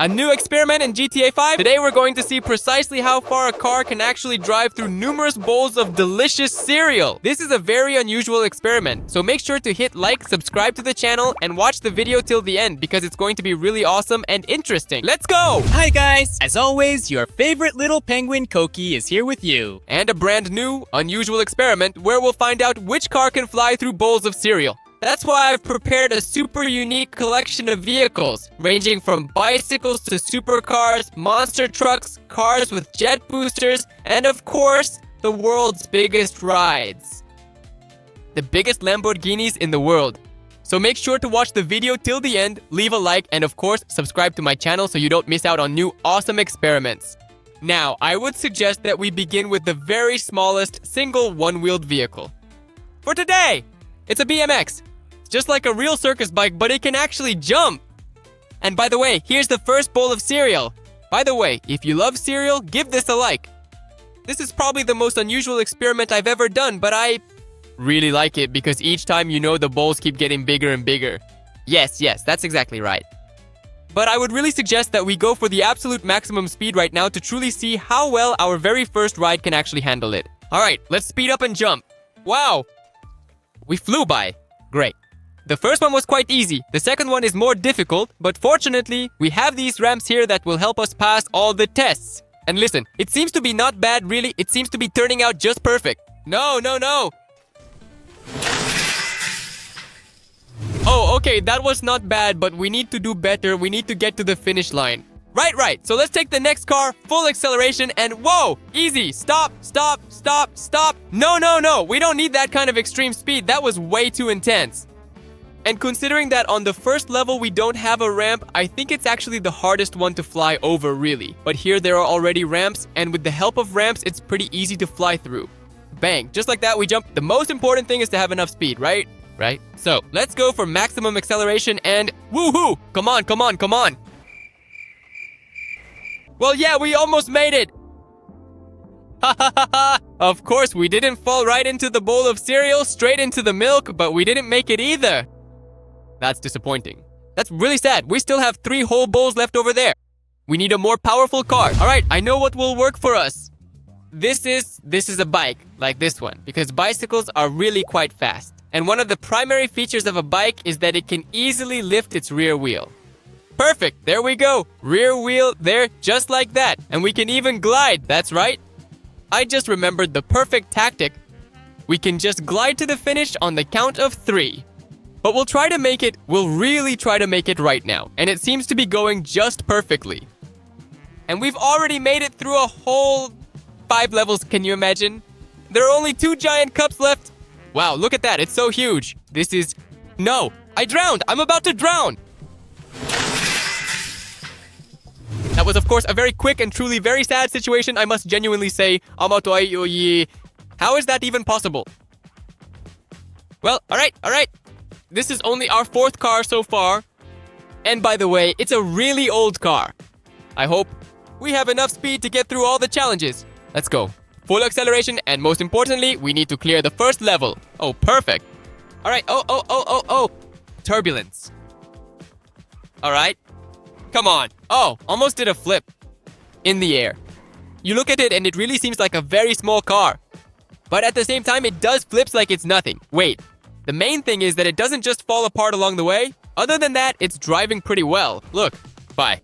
A new experiment in GTA 5. Today we're going to see precisely how far a car can actually drive through numerous bowls of delicious cereal. This is a very unusual experiment, so make sure to hit like, subscribe to the channel, and watch the video till the end because it's going to be really awesome and interesting. Let's go! Hi guys! As always, your favorite little penguin Koki is here with you. And a brand new, unusual experiment where we'll find out which car can fly through bowls of cereal. That's why I've prepared a super unique collection of vehicles, ranging from bicycles to supercars, monster trucks, cars with jet boosters, and of course, the world's biggest rides. The biggest Lamborghinis in the world. So make sure to watch the video till the end, leave a like, and of course, subscribe to my channel so you don't miss out on new awesome experiments. Now, I would suggest that we begin with the very smallest single one-wheeled vehicle. For today, it's a BMX. Just like a real circus bike, but it can actually jump. And by the way, here's the first bowl of cereal. By the way, if you love cereal, give this a like. This is probably the most unusual experiment I've ever done, but I really like it because each time the bowls keep getting bigger and bigger. Yes, that's exactly right. But I would really suggest that we go for the absolute maximum speed right now to truly see how well our very first ride can actually handle it. Alright, let's speed up and jump. Wow! We flew by. Great. The first one was quite easy. The second one is more difficult, but fortunately, we have these ramps here that will help us pass all the tests. And listen, it seems to be not bad really, it seems to be turning out just perfect. No! Oh, okay, that was not bad, but we need to do better. We need to get to the finish line. Right. So let's take the next car, full acceleration, and whoa! Easy! Stop! No! We don't need that kind of extreme speed. That was way too intense. And considering that on the first level we don't have a ramp, I think it's actually the hardest one to fly over, really. But here there are already ramps, and with the help of ramps, it's pretty easy to fly through. Bang! Just like that, we jump. The most important thing is to have enough speed, right? Right? So, let's go for maximum acceleration and woohoo! Come on! Well, yeah, we almost made it! Ha! Of course, we didn't fall right into the bowl of cereal, straight into the milk, but we didn't make it either. That's disappointing. That's really sad. We still have 3 whole bowls left over there. We need a more powerful car. Alright, I know what will work for us. This is a bike, like this one, because bicycles are really quite fast. And one of the primary features of a bike is that it can easily lift its rear wheel. Perfect, there we go. Rear wheel there, just like that. And we can even glide, that's right. I just remembered the perfect tactic. We can just glide to the finish on the count of 3. But we'll really try to make it right now. And it seems to be going just perfectly. And we've already made it through a whole 5 levels, can you imagine? There are only 2 giant cups left. Wow, look at that, it's so huge. No, I drowned, I'm about to drown. That was, of course, a very quick and truly very sad situation, I must genuinely say. How is that even possible? Well, alright. This is only our 4th car so far. And by the way, it's a really old car. I hope we have enough speed to get through all the challenges. Let's go. Full acceleration, and most importantly, we need to clear the first level. Oh, perfect. Alright, oh. Turbulence. Alright. Come on. Oh, almost did a flip. In the air. You look at it and it really seems like a very small car. But at the same time, it does flips like it's nothing. Wait. The main thing is that it doesn't just fall apart along the way. Other than that, it's driving pretty well. Look. Bye,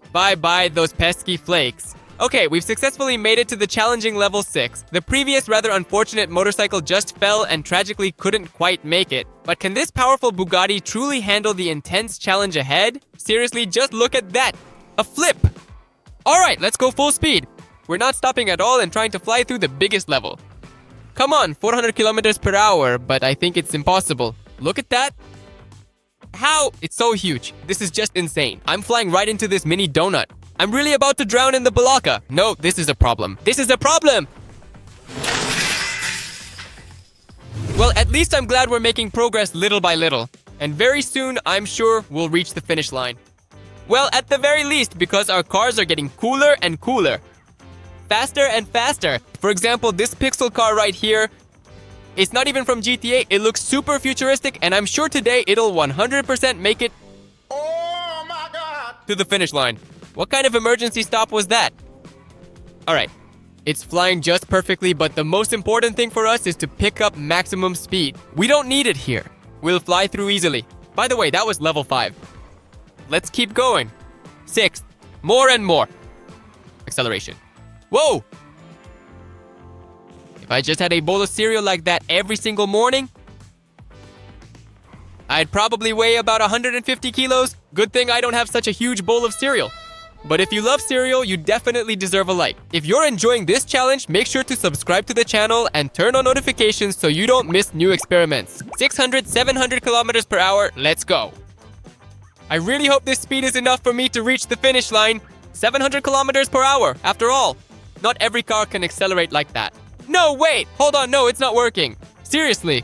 those pesky flakes. Okay, we've successfully made it to the challenging level 6. The previous rather unfortunate motorcycle just fell and tragically couldn't quite make it. But can this powerful Bugatti truly handle the intense challenge ahead? Seriously, just look at that. A flip. Alright, let's go full speed. We're not stopping at all and trying to fly through the biggest level. Come on, 400 kilometers per hour, but I think it's impossible. Look at that. How? It's so huge. This is just insane. I'm flying right into this mini donut. I'm really about to drown in the Balaka. No, this is a problem. Well, at least I'm glad we're making progress little by little. And very soon, I'm sure we'll reach the finish line. Well, at the very least, because our cars are getting cooler and cooler. Faster and faster. For example, this pixel car right here, it's not even from GTA. It looks super futuristic, and I'm sure today it'll 100% make it to the finish line. What kind of emergency stop was that? Alright, it's flying just perfectly, but the most important thing for us is to pick up maximum speed. We don't need it here. We'll fly through easily. By the way, that was level 5. Let's keep going. 6th, more and more. Acceleration. Whoa! If I just had a bowl of cereal like that every single morning, I'd probably weigh about 150 kilos. Good thing I don't have such a huge bowl of cereal. But if you love cereal, you definitely deserve a like. If you're enjoying this challenge, make sure to subscribe to the channel and turn on notifications so you don't miss new experiments. 600, 700 kilometers per hour, let's go. I really hope this speed is enough for me to reach the finish line. 700 kilometers per hour, after all. Not every car can accelerate like that. No, wait, hold on, no, it's not working. Seriously.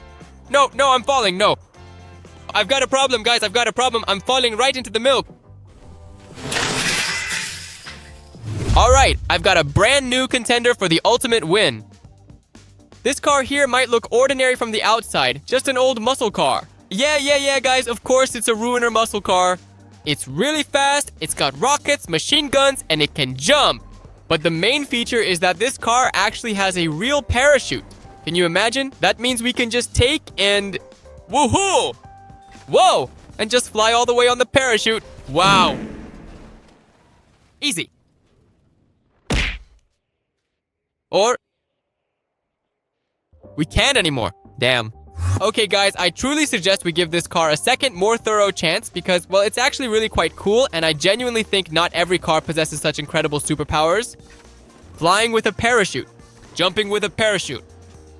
No, I'm falling, no. I've got a problem, guys, I've got a problem. I'm falling right into the milk. Alright, I've got a brand new contender for the ultimate win. This car here might look ordinary from the outside, just an old muscle car. Yeah, guys, of course it's a ruiner muscle car. It's really fast, it's got rockets, machine guns, and it can jump. But the main feature is that this car actually has a real parachute. Can you imagine? That means we can just take and... woohoo! Whoa! And just fly all the way on the parachute. Wow. Easy. Or... we can't anymore. Damn. Okay guys, I truly suggest we give this car a second, more thorough chance because, well, it's actually really quite cool and I genuinely think not every car possesses such incredible superpowers. Flying with a parachute. Jumping with a parachute.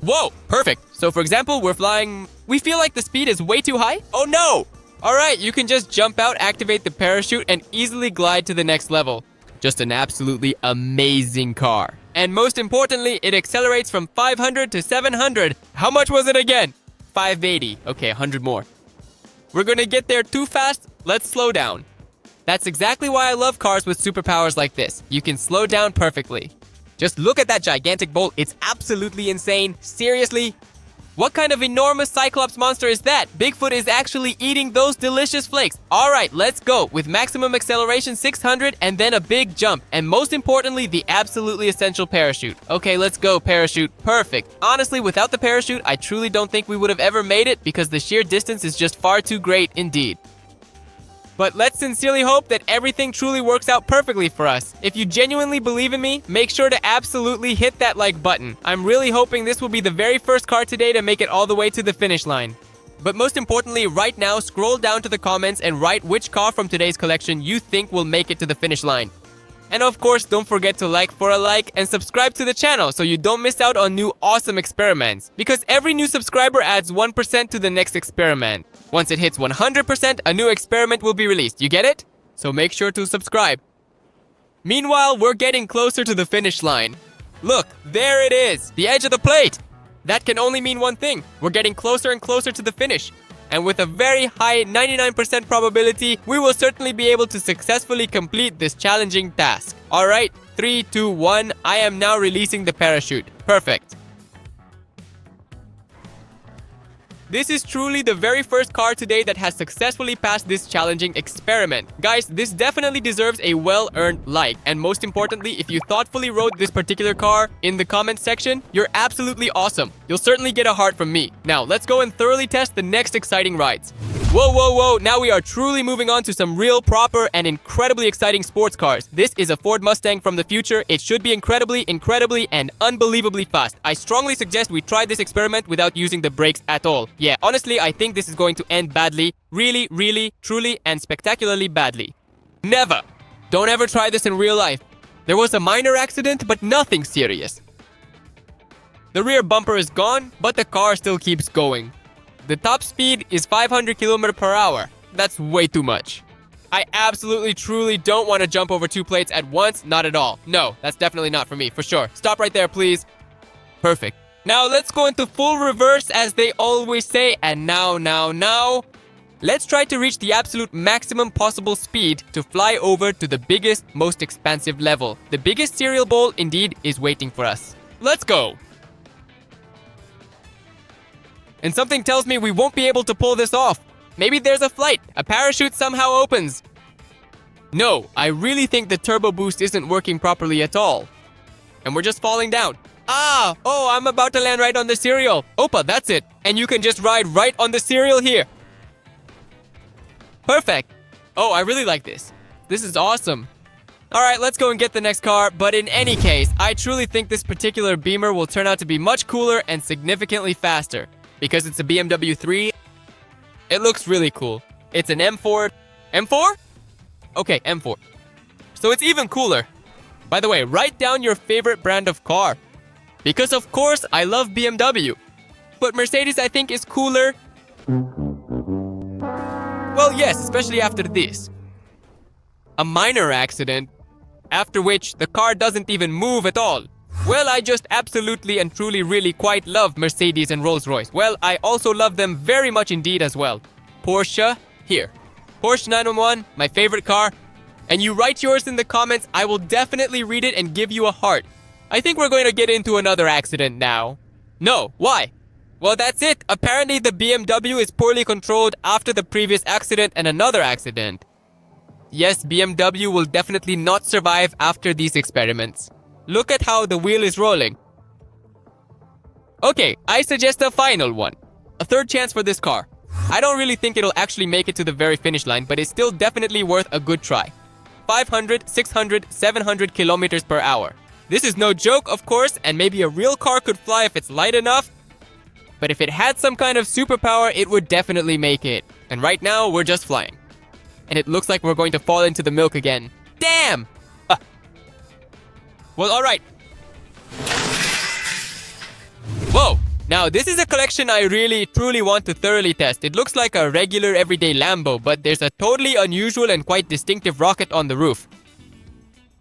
Whoa, perfect. So for example, we're flying... we feel like the speed is way too high? Oh no! Alright, you can just jump out, activate the parachute, and easily glide to the next level. Just an absolutely amazing car. And most importantly, it accelerates from 500 to 700. How much was it again? 580. Okay, 100 more. We're gonna get there too fast. Let's slow down. That's exactly why I love cars with superpowers like this. You can slow down perfectly. Just look at that gigantic bolt. It's absolutely insane. Seriously? What kind of enormous Cyclops monster is that? Bigfoot is actually eating those delicious flakes. Alright, let's go. With maximum acceleration 600 and then a big jump. And most importantly, the absolutely essential parachute. Okay, let's go, parachute. Perfect. Honestly, without the parachute, I truly don't think we would have ever made it because the sheer distance is just far too great indeed. But let's sincerely hope that everything truly works out perfectly for us. If you genuinely believe in me, make sure to absolutely hit that like button. I'm really hoping this will be the very first car today to make it all the way to the finish line. But most importantly, right now, scroll down to the comments and write which car from today's collection you think will make it to the finish line. And of course, don't forget to like for a like and subscribe to the channel so you don't miss out on new awesome experiments. Because every new subscriber adds 1% to the next experiment. Once it hits 100%, a new experiment will be released. You get it? So make sure to subscribe. Meanwhile, we're getting closer to the finish line. Look, there it is, the edge of the plate. That can only mean one thing. We're getting closer and closer to the finish. And with a very high 99% probability, we will certainly be able to successfully complete this challenging task. Alright, 3, 2, 1, I am now releasing the parachute. Perfect. This is truly the very first car today that has successfully passed this challenging experiment. Guys, this definitely deserves a well-earned like. And most importantly, if you thoughtfully wrote this particular car in the comments section, you're absolutely awesome. You'll certainly get a heart from me. Now, let's go and thoroughly test the next exciting rides. Whoa. Now we are truly moving on to some real, proper, and incredibly exciting sports cars. This is a Ford Mustang from the future. It should be incredibly, and unbelievably fast. I strongly suggest we try this experiment without using the brakes at all. Yeah, honestly, I think this is going to end badly. Really, truly, and spectacularly badly. Never! Don't ever try this in real life. There was a minor accident, but nothing serious. The rear bumper is gone, but the car still keeps going. The top speed is 500 km per hour. That's way too much. I absolutely, truly don't want to jump over 2 plates at once. Not at all. No, that's definitely not for me, for sure. Stop right there, please. Perfect. Now let's go into full reverse as they always say. And now. Let's try to reach the absolute maximum possible speed to fly over to the biggest, most expansive level. The biggest cereal bowl, indeed, is waiting for us. Let's go. And something tells me we won't be able to pull this off. Maybe there's a flight. A parachute somehow opens. No, I really think the turbo boost isn't working properly at all. And we're just falling down. Oh, I'm about to land right on the cereal. Opa, that's it. And you can just ride right on the cereal here. Perfect. Oh, I really like this. This is awesome. All right, let's go and get the next car. But in any case, I truly think this particular Beamer will turn out to be much cooler and significantly faster. Because it's a BMW 3, it looks really cool. It's an M4. M4? Okay, M4. So it's even cooler. By the way, write down your favorite brand of car. Because of course, I love BMW. But Mercedes, I think, is cooler. Well, yes, especially after this. A minor accident, after which the car doesn't even move at all. Well, I just absolutely and truly really quite love Mercedes and Rolls-Royce. Well, I also love them very much indeed as well. Porsche, here. Porsche 911, my favorite car. And you write yours in the comments, I will definitely read it and give you a heart. I think we're going to get into another accident now. No, why? Well, that's it. Apparently the BMW is poorly controlled after the previous accident and another accident. Yes, BMW will definitely not survive after these experiments. Look at how the wheel is rolling. Okay, I suggest a final one. A third chance for this car. I don't really think it'll actually make it to the very finish line, but it's still definitely worth a good try. 500, 600, 700 kilometers per hour. This is no joke, of course, and maybe a real car could fly if it's light enough. But if it had some kind of superpower, it would definitely make it. And right now, we're just flying. And it looks like we're going to fall into the milk again. Damn! Well, alright. Whoa! Now, this is a collection I really, truly want to thoroughly test. It looks like a regular everyday Lambo, but there's a totally unusual and quite distinctive rocket on the roof.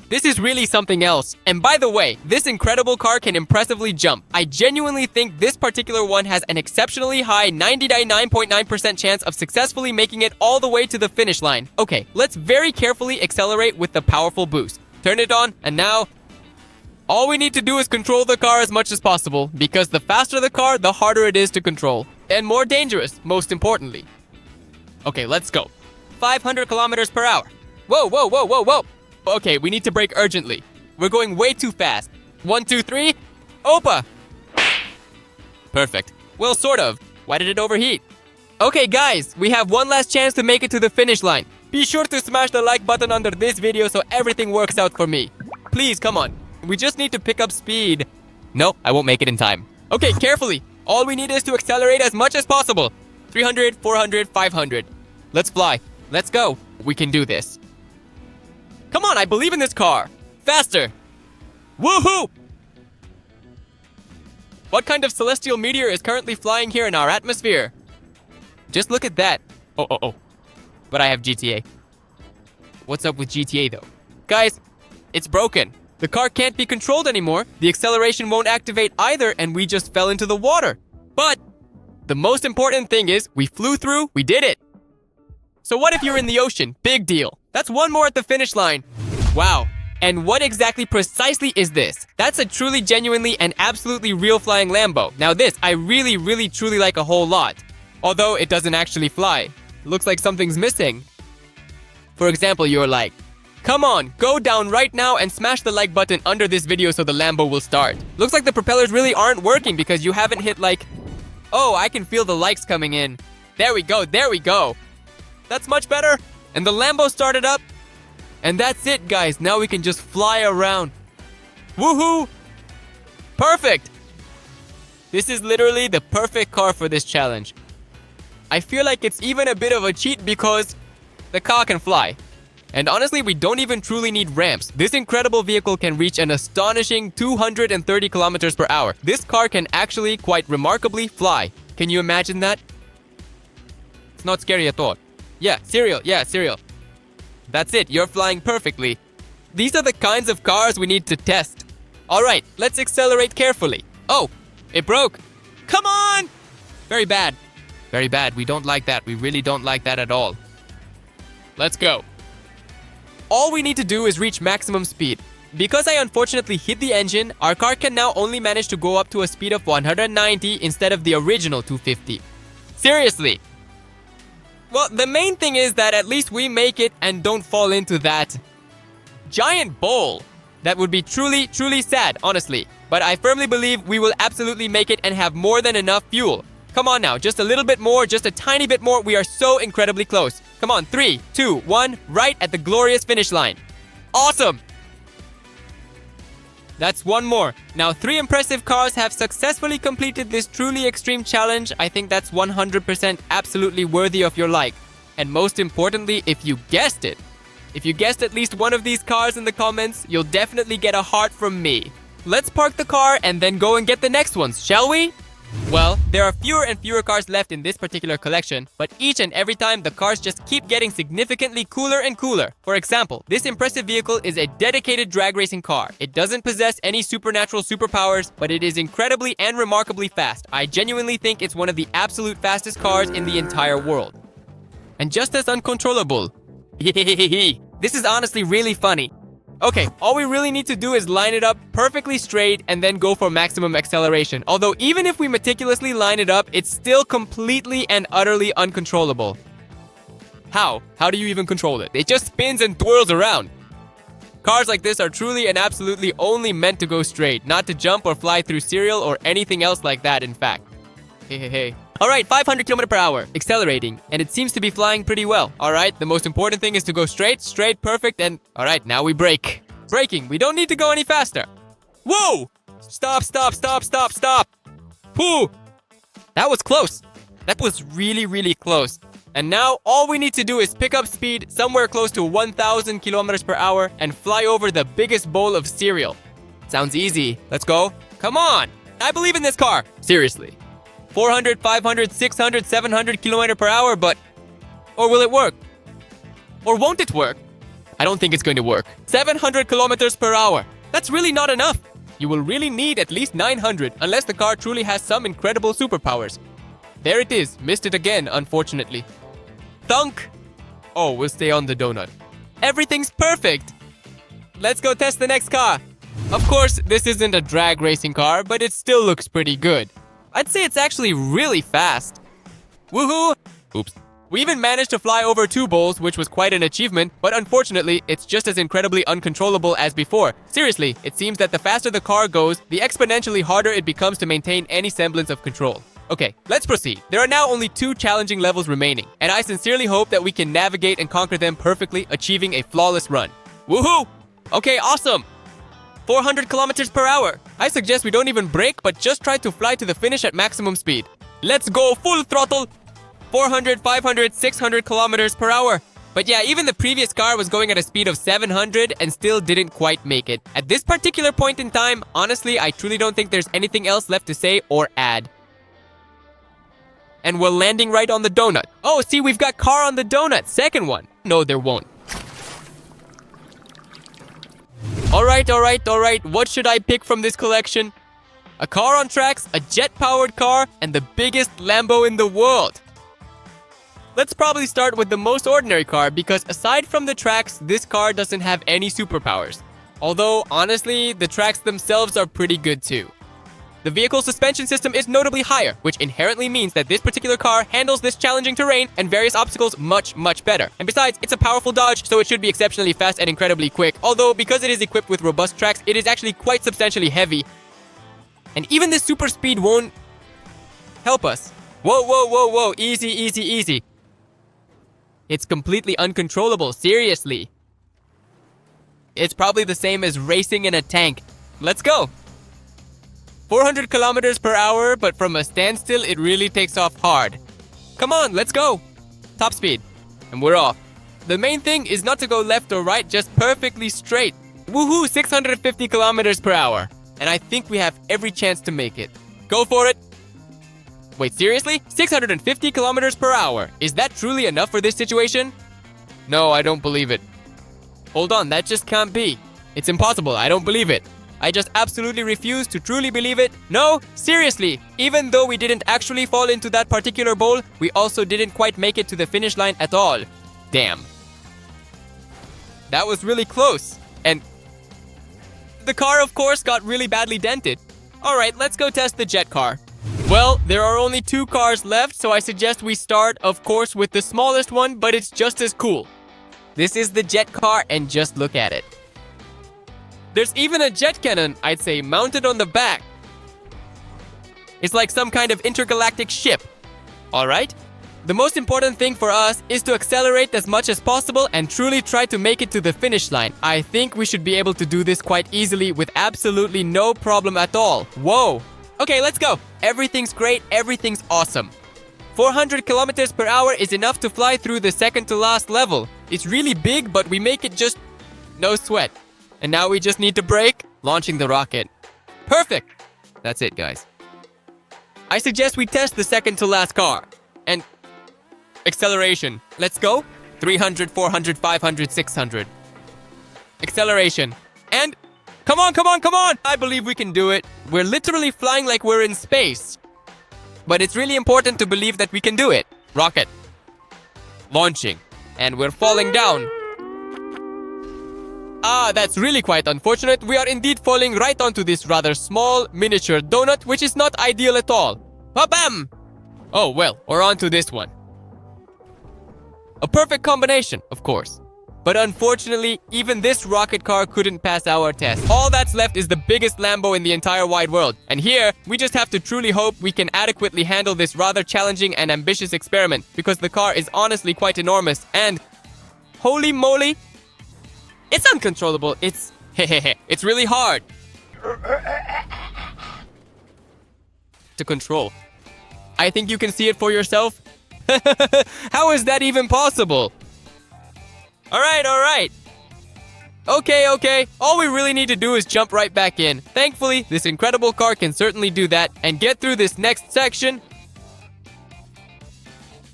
This is really something else. And by the way, this incredible car can impressively jump. I genuinely think this particular one has an exceptionally high 99.9% chance of successfully making it all the way to the finish line. Okay, let's very carefully accelerate with the powerful boost. Turn it on, and now all we need to do is control the car as much as possible, because the faster the car, the harder it is to control. And more dangerous, most importantly. Okay, let's go. 500 kilometers per hour. Whoa, whoa, whoa, whoa, whoa. Okay, we need to brake urgently. We're going way too fast. 1, 2, 3. Opa! Perfect. Well, sort of. Why did it overheat? Okay, guys, we have one last chance to make it to the finish line. Be sure to smash the like button under this video so everything works out for me. Please, come on. We just need to pick up speed. No, I won't make it in time. Okay, carefully. All we need is to accelerate as much as possible. 300, 400, 500. Let's fly. Let's go. We can do this. Come on, I believe in this car. Faster. Woohoo! What kind of celestial meteor is currently flying here in our atmosphere? Just look at that. Oh. But I have GTA. What's up with GTA though? Guys, it's broken. The car can't be controlled anymore, the acceleration won't activate either, and we just fell into the water. But the most important thing is, we flew through, we did it. So what if you're in the ocean? Big deal. That's one more at the finish line. Wow. And what exactly precisely is this? That's a truly, genuinely, and absolutely real flying Lambo. Now this, I really, really, truly like a whole lot. Although it doesn't actually fly. It looks like something's missing. For example, you're like, come on, go down right now and smash the like button under this video so the Lambo will start. Looks like the propellers really aren't working because you haven't hit like... Oh, I can feel the likes coming in. There we go, there we go. That's much better. And the Lambo started up. And that's it, guys. Now we can just fly around. Woohoo! Perfect! This is literally the perfect car for this challenge. I feel like it's even a bit of a cheat because the car can fly. And honestly, we don't even truly need ramps. This incredible vehicle can reach an astonishing 230 kilometers per hour. This car can actually quite remarkably fly. Can you imagine that? It's not scary at all. Yeah, cereal. That's it, you're flying perfectly. These are the kinds of cars we need to test. Alright, let's accelerate carefully. Oh, it broke. Come on! Very bad. Very bad, we don't like that. We really don't like that at all. Let's go. All we need to do is reach maximum speed. Because I unfortunately hit the engine, our car can now only manage to go up to a speed of 190 instead of the original 250. Seriously! Well, the main thing is that at least we make it and don't fall into that giant bowl. That would be truly, truly sad, honestly. But I firmly believe we will absolutely make it and have more than enough fuel. Come on now, just a little bit more, just a tiny bit more. We are so incredibly close. Come on, 3, 2, 1, right at the glorious finish line. Awesome! That's one more. Now, 3 impressive cars have successfully completed this truly extreme challenge. I think that's 100% absolutely worthy of your like. And most importantly, if you guessed it, if you guessed at least one of these cars in the comments, you'll definitely get a heart from me. Let's park the car and then go and get the next ones, shall we? Well, there are fewer and fewer cars left in this particular collection, but each and every time the cars just keep getting significantly cooler and cooler. For example, this impressive vehicle is a dedicated drag racing car. It doesn't possess any supernatural superpowers, but it is incredibly and remarkably fast. I genuinely think it's one of the absolute fastest cars in the entire world. And just as uncontrollable. This is honestly really funny. Okay, all we really need to do is line it up perfectly straight and then go for maximum acceleration. Although even if we meticulously line it up, it's still completely and utterly uncontrollable. How? How do you even control it? It just spins and twirls around. Cars like this are truly and absolutely only meant to go straight, not to jump or fly through cereal or anything else like that, in fact. Hey. Alright, 500 km per hour, accelerating, and it seems to be flying pretty well. Alright, the most important thing is to go straight, perfect, and alright, now we brake. Braking, we don't need to go any faster. Whoa! Stop. Pooh! That was close. That was really, really close. And now, all we need to do is pick up speed somewhere close to 1,000 kilometers per hour and fly over the biggest bowl of cereal. Sounds easy. Let's go. Come on! I believe in this car. Seriously. 400, 500, 600, 700 km per hour, but... Or will it work? Or won't it work? I don't think it's going to work. 700 kilometers per hour. That's really not enough. You will really need at least 900, unless the car truly has some incredible superpowers. There it is. Missed it again, unfortunately. Thunk! Oh, we'll stay on the donut. Everything's perfect! Let's go test the next car. Of course, this isn't a drag racing car, but it still looks pretty good. I'd say it's actually really fast. Woohoo! Oops. We even managed to fly over 2 bowls, which was quite an achievement, but unfortunately, it's just as incredibly uncontrollable as before. Seriously, it seems that the faster the car goes, the exponentially harder it becomes to maintain any semblance of control. Okay, let's proceed. There are now only 2 challenging levels remaining, and I sincerely hope that we can navigate and conquer them perfectly, achieving a flawless run. Woohoo! Okay, awesome! 400 kilometers per hour. I suggest we don't even brake, but just try to fly to the finish at maximum speed. Let's go full throttle. 400, 500, 600 kilometers per hour. But yeah, even the previous car was going at a speed of 700 and still didn't quite make it. At this particular point in time, honestly, I truly don't think there's anything else left to say or add. And we're landing right on the donut. Oh, see, we've got car on the donut. Second one. No, there won't. Alright. What should I pick from this collection? A car on tracks, a jet-powered car, and the biggest Lambo in the world. Let's probably start with the most ordinary car because aside from the tracks, this car doesn't have any superpowers. Although, honestly, the tracks themselves are pretty good too. The vehicle's suspension system is notably higher, which inherently means that this particular car handles this challenging terrain and various obstacles much better. And besides, it's a powerful Dodge, so it should be exceptionally fast and incredibly quick. Although, because it is equipped with robust tracks, it is actually quite substantially heavy. And even this super speed won't help us. Whoa. Easy. It's completely uncontrollable, seriously. It's probably the same as racing in a tank. Let's go. 400 kilometers per hour, but from a standstill, it really takes off hard. Come on, let's go. Top speed. And we're off. The main thing is not to go left or right, just perfectly straight. Woohoo, 650 kilometers per hour. And I think we have every chance to make it. Go for it. Wait, seriously? 650 kilometers per hour. Is that truly enough for this situation? No, I don't believe it. Hold on, that just can't be. It's impossible, I don't believe it. I just absolutely refuse to truly believe it. No, seriously, even though we didn't actually fall into that particular bowl, we also didn't quite make it to the finish line at all. Damn. That was really close. And the car, of course, got really badly dented. Alright, let's go test the jet car. Well, there are only 2 cars left, so I suggest we start, of course, with the smallest one, but it's just as cool. This is the jet car, and just look at it. There's even a jet cannon, I'd say, mounted on the back. It's like some kind of intergalactic ship. Alright? The most important thing for us is to accelerate as much as possible and truly try to make it to the finish line. I think we should be able to do this quite easily with absolutely no problem at all. Whoa! Okay, let's go! Everything's great, everything's awesome. 400 kilometers per hour is enough to fly through the second to last level. It's really big, but we make it just no sweat. And now we just need to brake, launching the rocket. Perfect! That's it, guys. I suggest we test the second to last car. And acceleration. Let's go. 300, 400, 500, 600. Acceleration. And come on, come on, come on! I believe we can do it. We're literally flying like we're in space. But it's really important to believe that we can do it. Rocket. Launching. And we're falling down. Ah, that's really quite unfortunate. We are indeed falling right onto this rather small miniature donut, which is not ideal at all. Ba-bam! Oh, well, or onto this one. A perfect combination, of course. But unfortunately, even this rocket car couldn't pass our test. All that's left is the biggest Lambo in the entire wide world. And here, we just have to truly hope we can adequately handle this rather challenging and ambitious experiment, because the car is honestly quite enormous and... holy moly! It's uncontrollable. It's... it's really hard to control. I think you can see it for yourself. How is that even possible? Alright. Okay. All we really need to do is jump right back in. Thankfully, this incredible car can certainly do that and get through this next section.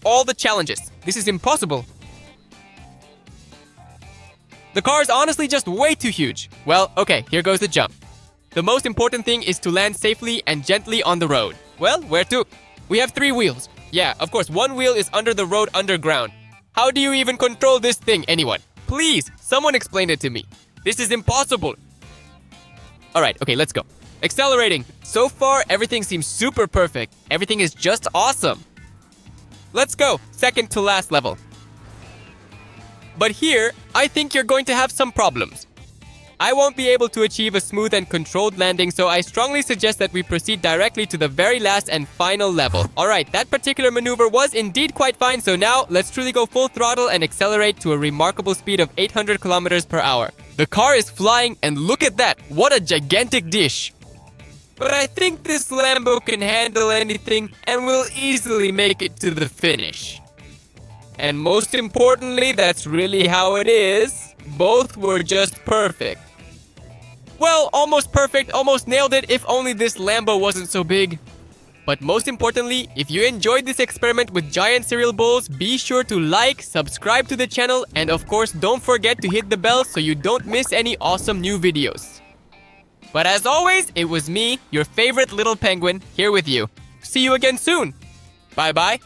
All the challenges. This is impossible. The car is honestly just way too huge. Well, okay, here goes the jump. The most important thing is to land safely and gently on the road. Well, where to? We have 3 wheels. Yeah, of course, 1 wheel is under the road underground. How do you even control this thing, anyone? Please, someone explain it to me. This is impossible. Alright, okay, let's go. Accelerating. So far, everything seems super perfect. Everything is just awesome. Let's go. Second to last level. But here, I think you're going to have some problems. I won't be able to achieve a smooth and controlled landing, so I strongly suggest that we proceed directly to the very last and final level. Alright, that particular maneuver was indeed quite fine, so now let's truly go full throttle and accelerate to a remarkable speed of 800 kilometers per hour. The car is flying, and look at that! What a gigantic dish! But I think this Lambo can handle anything and will easily make it to the finish. And most importantly, that's really how it is. Both were just perfect. Well, almost perfect, almost nailed it, if only this Lambo wasn't so big. But most importantly, if you enjoyed this experiment with giant cereal bowls, be sure to like, subscribe to the channel, and of course, don't forget to hit the bell so you don't miss any awesome new videos. But as always, it was me, your favorite little penguin, here with you. See you again soon. Bye-bye.